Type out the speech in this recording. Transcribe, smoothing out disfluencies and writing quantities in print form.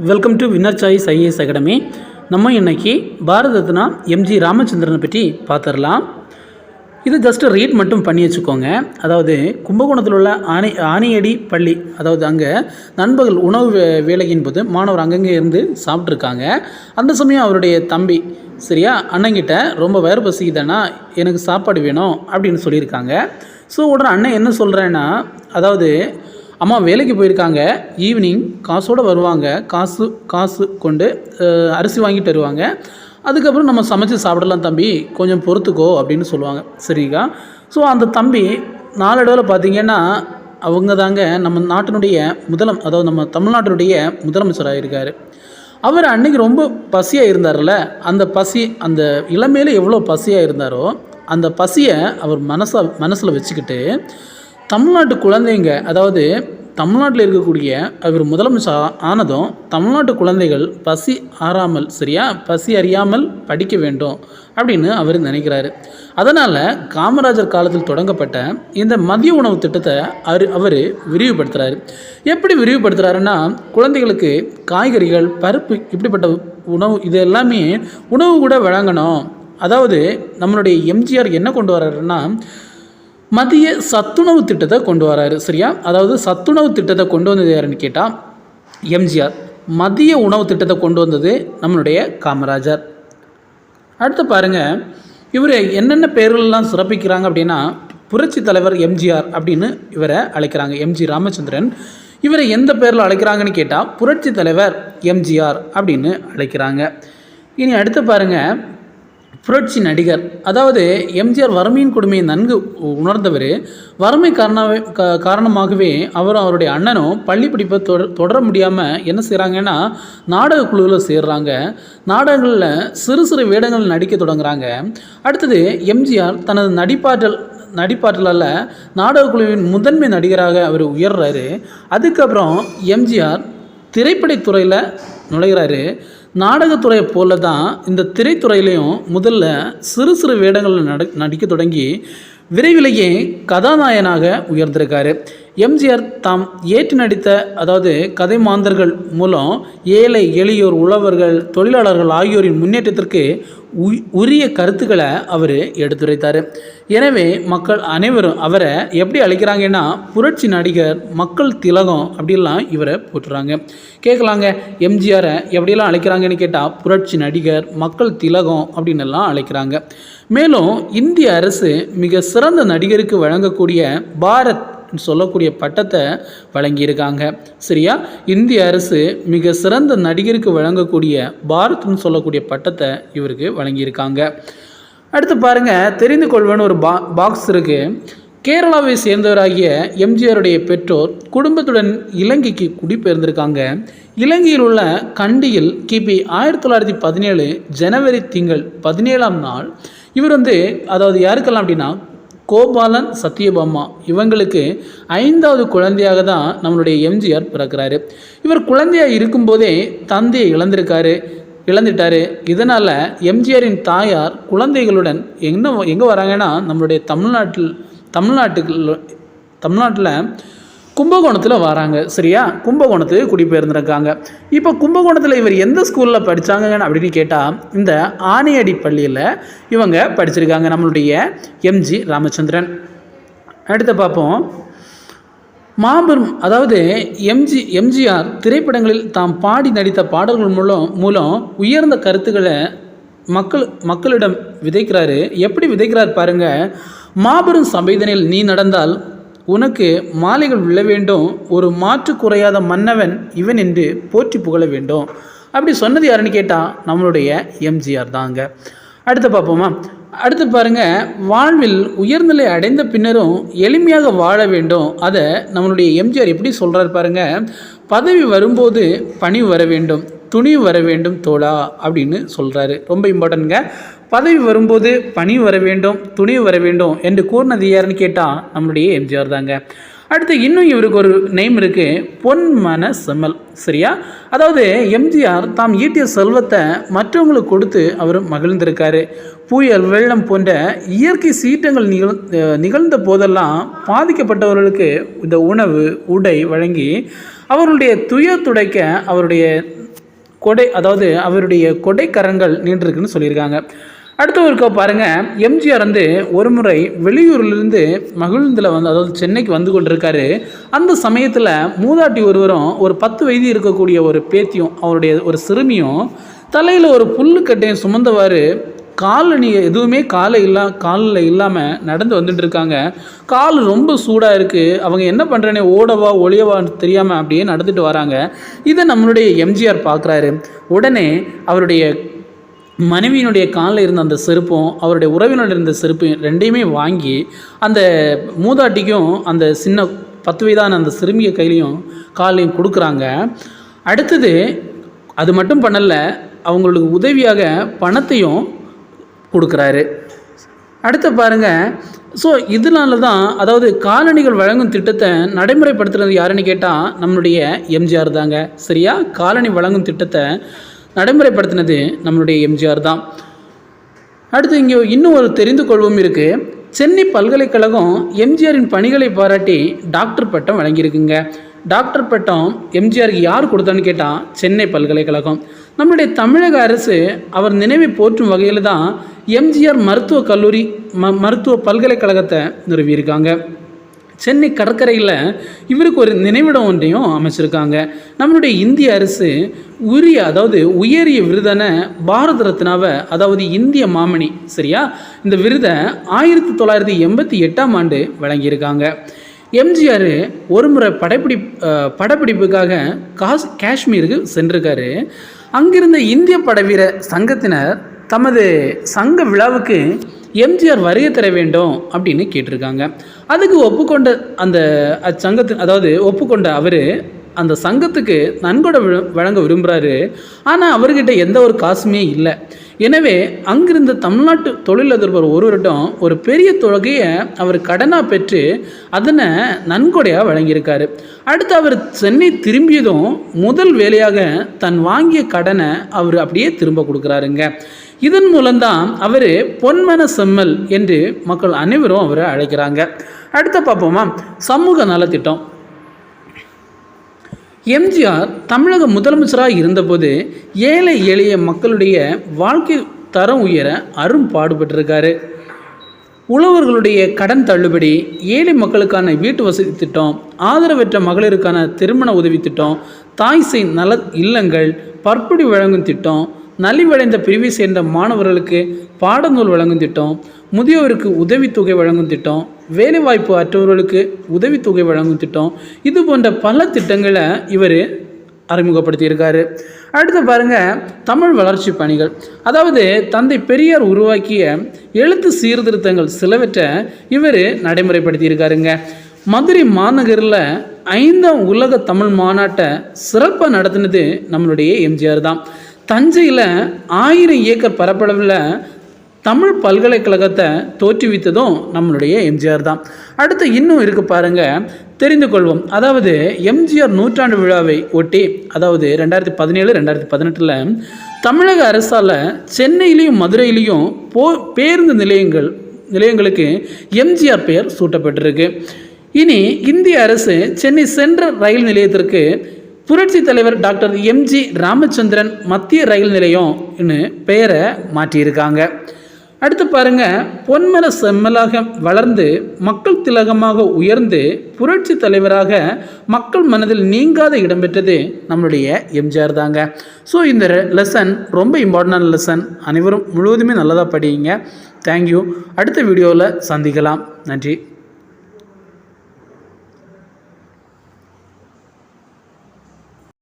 Welcome to winner choice IAS academy. நம்ம இன்றைக்கி Bharat Ratna MG ராமச்சந்திரனை பற்றி பார்த்துடலாம். இது ஜஸ்ட்டு ரீட் மட்டும் பண்ணி வச்சுக்கோங்க. அதாவது கும்பகோணத்தில் உள்ள ஆணியடி பள்ளி, அதாவது அங்கே நண்பகல் உணவு வேலையின் போது மாணவர் அங்கங்கே இருந்து சாப்பிட்ருக்காங்க. அந்த சமயம் அவருடைய தம்பி சரியா அண்ணங்கிட்ட ரொம்ப வயிறு பசிக்குதானா, எனக்கு சாப்பாடு வேணும் அப்படின்னு சொல்லியிருக்காங்க. ஸோ உடனே அண்ணன் என்ன சொல்கிறேன்னா, அதாவது அம்மா வேலைக்கு போயிருக்காங்க, ஈவினிங் காசோடு வருவாங்க, காசு கொண்டு அரிசி வாங்கிட்டு வருவாங்க, அதுக்கப்புறம் நம்ம சமைச்சு சாப்பிடலாம் தம்பி, கொஞ்சம் பொறுத்துக்கோ அப்படின்னு சொல்லுவாங்க. சரிக்கா. ஸோ அந்த தம்பி நாளடைவில் பார்த்திங்கன்னா அவங்க தாங்க நம்ம நாட்டினுடைய அதாவது நம்ம தமிழ்நாட்டினுடைய முதலமைச்சராக இருக்கார். அவர் அன்றைக்கி ரொம்ப பசியாக இருந்தார்ல, அந்த இளமையில் எவ்வளோ பசியாக இருந்தாரோ அந்த பசியை அவர் மனசில் வச்சுக்கிட்டு தமிழ்நாட்டு குழந்தைங்க, அதாவது தமிழ்நாட்டில் இருக்கக்கூடிய அவர் முதலமைச்சர் ஆனதும் தமிழ்நாட்டு குழந்தைகள் பசி அறியாமல் படிக்க வேண்டும் அப்படின்னு அவர் நினைக்கிறாரு. அதனால் காமராஜர் காலத்தில் தொடங்கப்பட்ட இந்த மதிய உணவு திட்டத்தை அவர் விரிவுபடுத்துகிறாரு. எப்படி விரிவுபடுத்துகிறாருன்னா, குழந்தைகளுக்கு காய்கறிகள், பருப்பு, இப்படிப்பட்ட உணவு இது எல்லாமே உணவு கூட வழங்கணும். அதாவது நம்மளுடைய எம்ஜிஆர் என்ன கொண்டு வர்றாருன்னா, மதிய சத்துணவு திட்டத்தை கொண்டு வராரு. சரியா. அதாவது சத்துணவு திட்டத்தை கொண்டு வந்தது யாருன்னு கேட்டால் எம்ஜிஆர். மதிய உணவு திட்டத்தை கொண்டு வந்தது நம்மளுடைய காமராஜர். அடுத்து பாருங்கள், இவர் என்னென்ன பேர்கள்லாம் சிறப்பிக்கிறாங்க அப்படின்னா, புரட்சி தலைவர் எம்ஜிஆர் அப்படின்னு இவரை அழைக்கிறாங்க. எம்ஜி ராமச்சந்திரன். இவரை எந்த பேரில் அழைக்கிறாங்கன்னு கேட்டால் புரட்சி தலைவர் எம்ஜிஆர் அப்படின்னு அழைக்கிறாங்க. இனி அடுத்து பாருங்கள், புரட்சி நடிகர். அதாவது எம்ஜிஆர் வறுமையின் கொடுமையை நன்கு உணர்ந்தவர். வறுமை காரணமாகவே அவருடைய அண்ணனும் பள்ளி படிப்பை தொடர முடியாமல் என்ன செய்கிறாங்கன்னா நாடக குழுவில் சேர்றாங்க. நாடகங்களில் சிறு சிறு வேடங்கள் நடிக்க தொடங்குறாங்க. அடுத்தது எம்ஜிஆர் தனது நடிப்பாற்றலால் நாடக குழுவின் முதன்மை நடிகராக அவர் உயர்றாரு. அதுக்கப்புறம் எம்ஜிஆர் திரைப்படத்துறையில் நுழைகிறாரு. நாடகத்துறையை போல தான் இந்த திரைத்துறையிலையும் முதல்ல சிறு சிறு வேடங்களில் நடிக்க தொடங்கி விரைவிலேயே கதாநாயகனாக உயர்ந்திருக்காரு. எம்ஜிஆர் தாம் ஏற்று நடித்த, அதாவது கதை மாந்தர்கள் மூலம் ஏழை எளியோர், உழவர்கள், தொழிலாளர்கள் ஆகியோரின் முன்னேற்றத்திற்கு உரிய கருத்துக்களை அவர் எடுத்துரைத்தார். எனவே மக்கள் அனைவரும் அவரை எப்படி அழைக்கிறாங்கன்னா புரட்சி நடிகர், மக்கள் திலகம் அப்படிலாம் இவரை போட்டுறாங்க. கேட்கலாங்க, எம்ஜிஆரை எப்படியெல்லாம் அழைக்கிறாங்கன்னு கேட்டால் புரட்சி நடிகர், மக்கள் திலகம் அப்படின்னு எல்லாம் அழைக்கிறாங்க. மேலும் இந்திய அரசு மிக சிறந்த நடிகருக்கு வழங்கக்கூடிய பாரத் சொல்லக்கூடிய பட்டத்தை வழங்கியிருக்காங்க. சரியா. இந்திய அரசு மிக சிறந்த நடிகருக்கு வழங்கக்கூடிய பாரத்னு சொல்லக்கூடிய பட்டத்தை இவருக்கு வழங்கியிருக்காங்க. அடுத்து பாருங்கள், தெரிந்து கொள்வேன்னு ஒரு பாக்ஸ் இருக்குது. கேரளாவை சேர்ந்தவராகிய எம்ஜிஆருடைய பெற்றோர் குடும்பத்துடன் இலங்கைக்கு குடிபெயர்ந்திருக்காங்க. இலங்கையில் உள்ள கண்டியில் கிபி 1917 ஜனவரி திங்கள் 17ஆம் நாள் இவர் அதாவது யாருக்கெல்லாம் அப்படின்னா கோபாலன், சத்யபாமா இவங்களுக்கு 5வது குழந்தையாக தான் நம்மளுடைய எம்ஜிஆர் பிறக்கிறாரு. இவர் குழந்தையாக இருக்கும்போதே தந்தையை இழந்துட்டார். இதனால் எம்ஜிஆரின் தாயார் குழந்தைகளுடன் எங்கே வராங்கன்னா நம்மளுடைய தமிழ்நாட்டில் கும்பகோணத்தில் வராங்க. சரியா. கும்பகோணத்துக்கு குடிபெயர்ந்துருக்காங்க. இப்போ கும்பகோணத்தில் இவர் எந்த ஸ்கூலில் படித்தாங்க அப்படின்னு கேட்டால் இந்த ஆணியடி பள்ளியில் இவங்க படிச்சிருக்காங்க, நம்மளுடைய எம்ஜி ராமச்சந்திரன். அடுத்து பார்ப்போம், மாபெரும், அதாவது எம்ஜிஆர் திரைப்படங்களில் தாம் பாடி நடித்த பாடல்கள் மூலம் உயர்ந்த கருத்துக்களை மக்களிடம் விதைக்கிறாரு. எப்படி விதைக்கிறார் பாருங்கள். மாபெரும் சபைதனில் நீ நடந்தால் உனக்கு மாலைகள் விழ வேண்டும், ஒரு மாற்று குறையாத மன்னவன் இவன் என்று போற்றி புகழ வேண்டும். அப்படி சொன்னது யாருன்னு கேட்டால் நம்மளுடைய எம்ஜிஆர் தாங்க. அடுத்து பார்ப்போமா. அடுத்து பாருங்கள், வாழ்வில் உயர்நிலை அடைந்த பின்னரும் எளிமையாக வாழ வேண்டும். அதை நம்மளுடைய எம்ஜிஆர் எப்படி சொல்கிறார் பாருங்கள். பதவி வரும்போது பணிவு வர வேண்டும், துணிவு வர வேண்டும் தோழா அப்படின்னு சொல்கிறாரு. ரொம்ப இம்பார்ட்டன்ட்ங்க. பதவி வரும்போது பணிவு வர வேண்டும், துணிவு வர வேண்டும் என்று கூறினது யாருன்னு கேட்டால் நம்மளுடைய எம்ஜிஆர் தாங்க. அடுத்து இன்னும் இவருக்கு ஒரு நேம் இருக்குது, பொன்மன செம்மல். சரியா? அதாவது எம்ஜிஆர் தாம் ஈட்டிய செல்வத்தை மற்றவங்களுக்கு கொடுத்து அவர் மகிழ்ந்திருக்காரு. புயல், வெள்ளம் போன்ற இயற்கை சீற்றங்கள் நிகழ்ந்த போதெல்லாம் பாதிக்கப்பட்டவர்களுக்கு இந்த உணவு, உடை வழங்கி அவருடைய துயர் துடைக்க அவருடைய அவருடைய கொடைக்கரங்கள் நீண்டிருக்குன்னு சொல்லியிருக்காங்க. அடுத்த ஒரு பாருங்கள், எம்ஜிஆர் ஒரு முறை வெளியூர்லேருந்து மகிழ்ந்தில் அதாவது சென்னைக்கு வந்து கொண்டிருக்காரு. அந்த சமயத்தில் மூதாட்டி ஒருவரும் ஒரு 10 வயது இருக்கக்கூடிய ஒரு பேத்தியும் அவருடைய ஒரு சிறுமியும் தலையில் ஒரு புல்லுக்கட்டையும் சுமந்தவாறு காலணி எதுவுமே காலில் இல்லாமல் நடந்து வந்துட்டு இருக்காங்க. கால் ரொம்ப சூடாக இருக்குது. அவங்க என்ன பண்ணுறேனே ஓடவா ஒளியவான்னு தெரியாமல் அப்படியே நடந்துட்டு வராங்க. இதை நம்மளுடைய எம்ஜிஆர் பார்க்குறாரு. உடனே அவருடைய மனைவியினுடைய காலில் இருந்த அந்த செருப்பும் அவருடைய உறவினர் இருந்த செருப்பையும் ரெண்டையுமே வாங்கி அந்த மூதாட்டிக்கும் அந்த சின்ன 10 வயதான அந்த சிறுமிய கையிலையும் காலையும் கொடுக்குறாங்க. அடுத்தது அது மட்டும் பண்ணலை, அவங்களுக்கு உதவியாக பணத்தையும் கொடுக்குறாரு. அடுத்து பாருங்கள், ஸோ இதனால தான் அதாவது காலணிகள் வழங்கும் திட்டத்தை நடைமுறைப்படுத்துறது யாருன்னு கேட்டால் நம்மளுடைய எம்ஜிஆர் தாங்க. சரியா? காலணி வழங்கும் திட்டத்தை நடைமுறைப்படுத்தினது நம்மளுடைய எம்ஜிஆர் தான். அடுத்து இங்கே இன்னும் ஒரு தெரிந்து கொள்வோம் இருக்குது. சென்னை பல்கலைக்கழகம் எம்ஜிஆரின் பணிகளை பாராட்டி டாக்டர் பட்டம் வழங்கியிருக்குங்க. டாக்டர் பட்டம் எம்ஜிஆருக்கு யார் கொடுத்தான்னு கேட்டால் சென்னை பல்கலைக்கழகம். நம்மளுடைய தமிழக அரசு அவர் நினைவை போற்றும் வகையில் தான் எம்ஜிஆர் மருத்துவ பல்கலைக்கழகத்தை நிறுவியிருக்காங்க. சென்னை கடற்கரையில் இவருக்கு ஒரு நினைவிடம் ஒன்றையும் அமைச்சிருக்காங்க. நம்மளுடைய இந்திய அரசு உயரிய விருதான பாரத ரத்னாவை, அதாவது இந்திய மாமணி, சரியா, இந்த விருதை 1988 வழங்கியிருக்காங்க. எம்ஜிஆர் ஒரு முறை படப்பிடிப்புக்காக காஷ்மீருக்கு சென்றிருக்காரு. அங்கிருந்த இந்திய படவீர சங்கத்தினர் தமது சங்க விழாவுக்கு எம்ஜிஆர் வருகை தர வேண்டும் அப்படின்னு கேட்டிருக்காங்க. அதுக்கு ஒப்புக்கொண்ட ஒப்புக்கொண்ட அவர் அந்த சங்கத்துக்கு நன்கொடை வழங்க விரும்புகிறாரு. ஆனால் அவர்கிட்ட எந்த ஒரு காசுமே இல்லை. எனவே அங்கிருந்த தமிழ்நாட்டு தொழிலதிபர் ஒருவரிடம் ஒரு பெரிய தொகையை அவர் கடனாக பெற்று அதனை நன்கொடையாக வழங்கியிருக்காரு. அடுத்து அவர் சென்னை திரும்பியதும் முதல் வேலையாக தன் வாங்கிய கடனை அவர் அப்படியே திரும்ப கொடுக்குறாருங்க. இதன் மூலம்தான் அவர் பொன்மன செம்மல் என்று மக்கள் அனைவரும் அவரை அழைக்கிறாங்க. அடுத்த பார்ப்போமா, சமூக நலத்திட்டம். எம்ஜிஆர் தமிழக முதலமைச்சராக இருந்தபோது ஏழை எளிய மக்களுடைய வாழ்க்கை தரம் உயர பாடுபட்டிருக்காரு. உழவர்களுடைய கடன் தள்ளுபடி, ஏழை மக்களுக்கான வீட்டு வசதி திட்டம், ஆதரவற்ற மகளிருக்கான திருமண உதவி திட்டம், தாய் சேய் நல இல்லங்கள், பற்படி வழங்கும் திட்டம், நலிவடைந்த பிரிவை சேர்ந்த மாணவர்களுக்கு பாடநூல் வழங்கும் திட்டம், முதியோருக்கு உதவித்தொகை வழங்கும் திட்டம், வேலைவாய்ப்பு அற்றவர்களுக்கு உதவித்தொகை வழங்கும் திட்டம், இது போன்ற பல திட்டங்களை இவர் அறிமுகப்படுத்தியிருக்காரு. அடுத்து பாருங்கள், தமிழ் வளர்ச்சி பணிகள். அதாவது தந்தை பெரியார் உருவாக்கிய எழுத்து சீர்திருத்தங்கள் சிலவற்றை இவர் நடைமுறைப்படுத்தியிருக்காருங்க. மதுரை மாநகரில் 5ஆம் உலக தமிழ் மாநாட்டை சிறப்பாக நடத்தினது நம்மளுடைய எம்ஜிஆர் தான். தஞ்சையில் 1000 ஏக்கர் பரப்பளவில் தமிழ் பல்கலைக்கழகத்தை தோற்றுவித்ததும் நம்மளுடைய எம்ஜிஆர் தான். அடுத்து இன்னும் இருக்குது பாருங்கள், தெரிந்து கொள்வோம். அதாவது எம்ஜிஆர் நூற்றாண்டு விழாவை ஒட்டி, அதாவது 2017-2018 தமிழக அரசால் சென்னையிலையும் மதுரையிலையும் பேருந்து நிலையங்களுக்கு எம்ஜிஆர் பெயர் சூட்டப்பட்டிருக்கு. இனி இந்திய அரசு சென்னை சென்ட்ரல் ரயில் நிலையத்திற்கு புரட்சி தலைவர் டாக்டர் எம்ஜி ராமச்சந்திரன் மத்திய ரயில் நிலையம்னு பெயரை மாற்றியிருக்காங்க. அடுத்து பாருங்கள், பொன்மன செம்மலாக வளர்ந்து மக்கள் திலகமாக உயர்ந்து புரட்சி தலைவராக மக்கள் மனதில் நீங்காத இடம்பெற்றது நம்மளுடைய எம்ஜிஆர் தாங்க. ஸோ இந்த லெசன் ரொம்ப இம்பார்ட்டண்டான லெசன். அனைவரும் முழுவதுமே நல்லதாக படிங்க. தேங்க்யூ. அடுத்த வீடியோவில் சந்திக்கலாம். நன்றி.